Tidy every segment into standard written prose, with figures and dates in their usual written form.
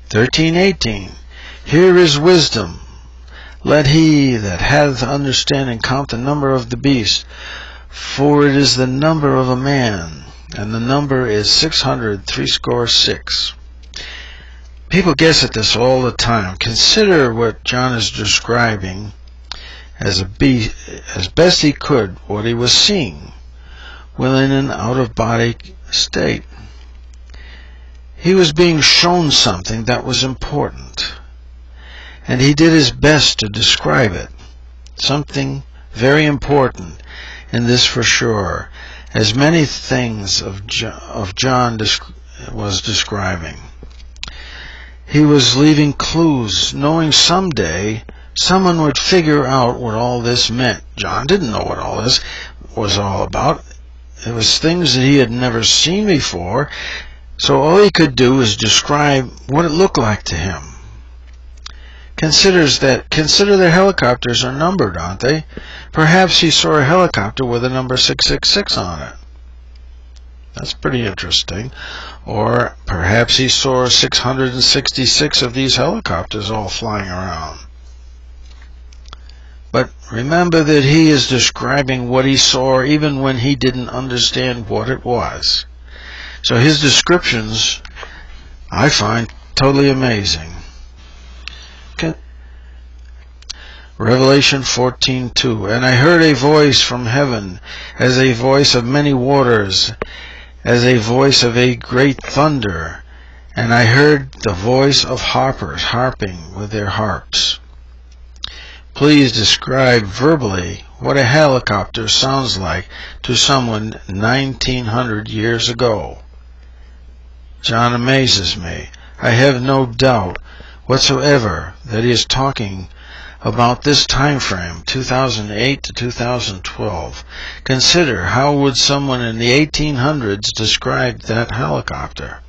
13:18. Here is wisdom. Let he that hath understanding count the number of the beast, for it is the number of a man, and the number is 666. People guess at this all the time. Consider what John is describing as best he could what he was seeing within an out-of-body state. He was being shown something that was important, and he did his best to describe it. Something very important in this for sure, as many things of John was describing. He was leaving clues, knowing someday someone would figure out what all this meant. John didn't know what all this was all about. It was things that he had never seen before, so all he could do is describe what it looked like to him. Consider the helicopters are numbered, aren't they? Perhaps he saw a helicopter with the number 666 on it. That's pretty interesting. Or perhaps he saw 666 of these helicopters all flying around. But remember that he is describing what he saw even when he didn't understand what it was. So his descriptions, I find totally amazing. Revelation 14:2. And I heard a voice from heaven, as a voice of many waters, as a voice of a great thunder. And I heard the voice of harpers harping with their harps. Please describe verbally what a helicopter sounds like to someone 1900 years ago. John amazes me. I have no doubt whatsoever that he is talking about this time frame, 2008 to 2012. Consider, how would someone in the 1800s describe that helicopter?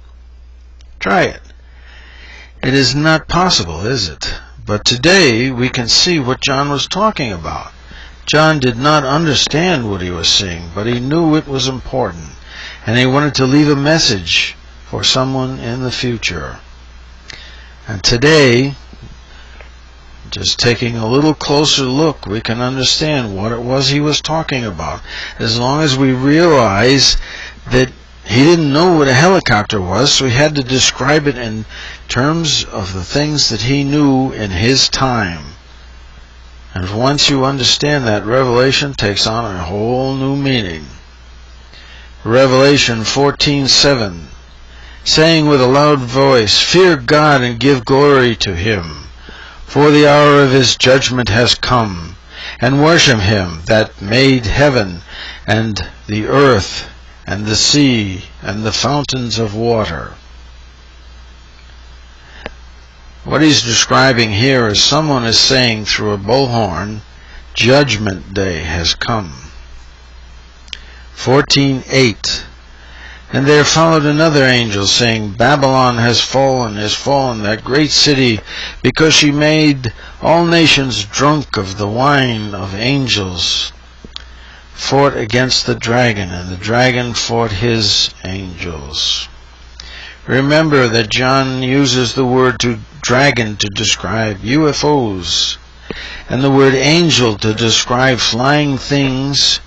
Try it. It is not possible, is it? But today we can see what John was talking about. John did not understand what he was seeing, but he knew it was important, and he wanted to leave a message for someone in the future. And today, just taking a little closer look, we can understand what it was he was talking about. As long as we realize that he didn't know what a helicopter was, so he had to describe it in terms of the things that he knew in his time. And once you understand that, Revelation takes on a whole new meaning. Revelation 14:7, saying with a loud voice, Fear God and give glory to him, for the hour of his judgment has come, and worship him that made heaven and the earth and the sea and the fountains of water. What he's describing here is someone is saying through a bullhorn, Judgment Day has come. 14:8. And there followed another angel, saying, Babylon has fallen, that great city, because she made all nations drunk of the wine of angels, fought against the dragon, and the dragon fought his angels. Remember that John uses the word dragon to describe UFOs, and the word angel to describe flying things,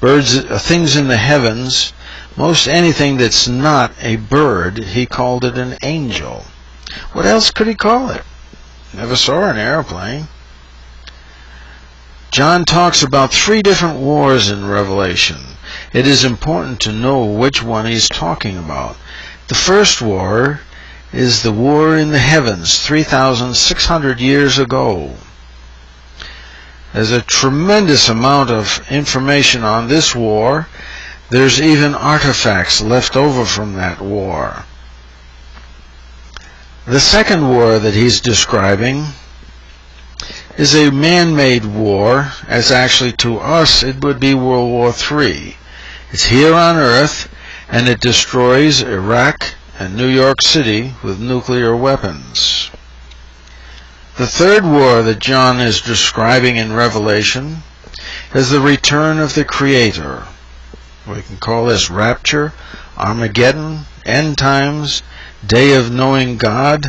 birds, things in the heavens. Most anything that's not a bird, he called it an angel. What else could he call it? Never saw an airplane. John talks about 3 different wars in Revelation. It is important to know which one he's talking about. The first war is the war in the heavens, 3,600 years ago. There's a tremendous amount of information on this war. There's even artifacts left over from that war. The second war that he's describing is a man-made war, as actually to us it would be World War III. It's here on Earth, and it destroys Iraq and New York City with nuclear weapons. The third war that John is describing in Revelation is the return of the Creator. We can call this rapture, Armageddon, end times, day of knowing God,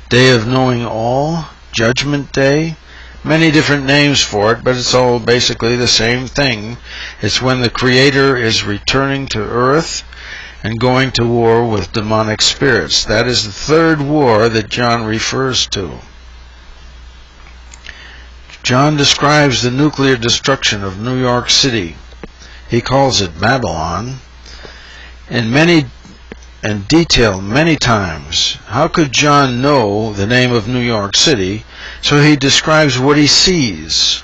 Day of Knowing All, Judgment Day. Many different names for it, but it's all basically the same thing. It's when the Creator is returning to earth and going to war with demonic spirits. That is the third war that John refers to. John describes the nuclear destruction of New York City. He calls it Babylon in detail many times. How could John know the name of New York City? So he describes what he sees.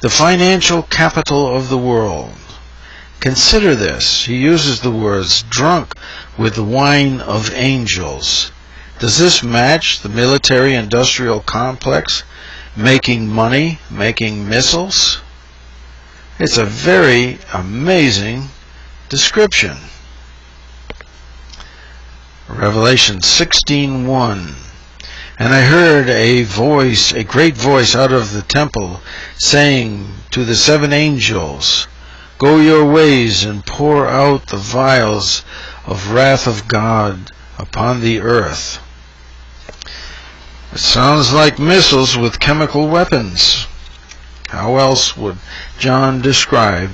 The financial capital of the world. Consider this. He uses the words drunk with the wine of angels. Does this match the military-industrial complex? Making money, making missiles? It's a very amazing description. Revelation 16:1. And I heard a voice, a great voice out of the temple, saying to the 7 angels, Go your ways and pour out the vials of wrath of God upon the earth. It sounds like missiles with chemical weapons. How else would John describe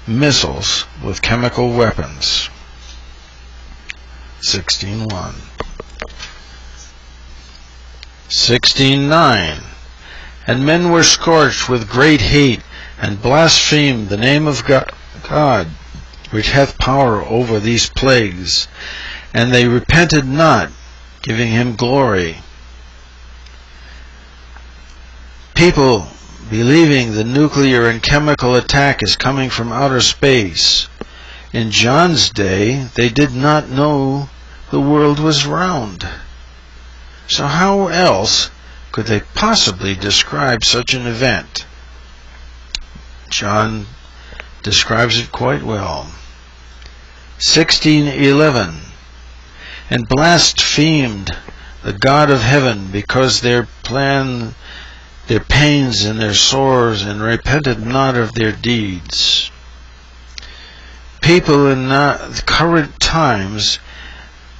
missiles with chemical weapons? 16:1. 16:9. And men were scorched with great hate, and blasphemed the name of God, which hath power over these plagues. And they repented not, giving him glory. People believing the nuclear and chemical attack is coming from outer space. In John's day, they did not know the world was round. So how else could they possibly describe such an event? John describes it quite well. 16:11. And blasphemed the God of heaven, because their pains and their sores, and repented not of their deeds. People in the current times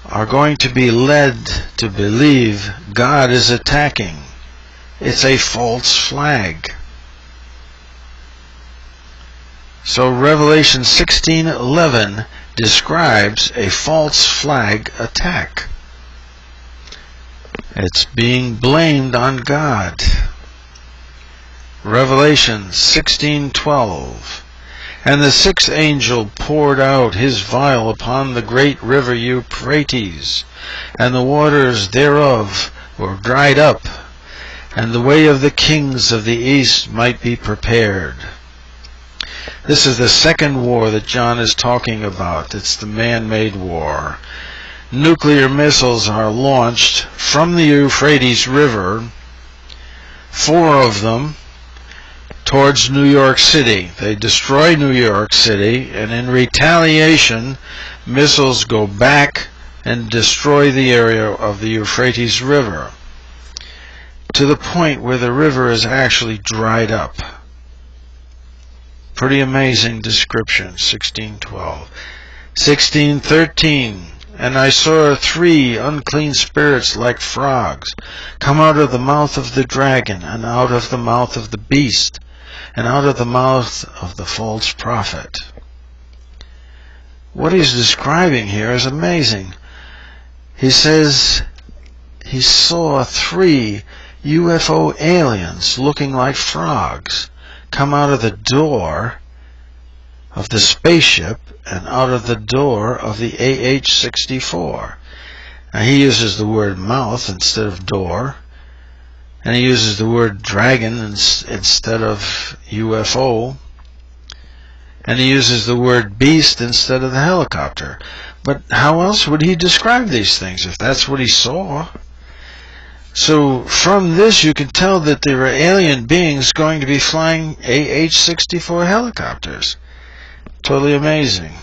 are going to be led to believe God is attacking. It's a false flag. So Revelation 16:11 describes a false flag attack. It's being blamed on God. Revelation 16:12. And the 6th angel poured out his vial upon the great river Euphrates, and the waters thereof were dried up, and the way of the kings of the east might be prepared. This is the second war that John is talking about. It's the man-made war. Nuclear missiles are launched from the Euphrates River, 4 of them, towards New York City. They destroy New York City, and in retaliation, missiles go back and destroy the area of the Euphrates River, to the point where the river is actually dried up. Pretty amazing description. 16:12. 16:13. And I saw 3 unclean spirits like frogs come out of the mouth of the dragon, and out of the mouth of the beast, and out of the mouth of the false prophet. What he's describing here is amazing. He says he saw 3 UFO aliens looking like frogs come out of the door of the spaceship and out of the door of the AH-64. Now he uses the word mouth instead of door, and he uses the word dragon instead of UFO, and he uses the word beast instead of the helicopter. But how else would he describe these things if that's what he saw? So from this you can tell that there are alien beings going to be flying AH-64 helicopters. Totally amazing.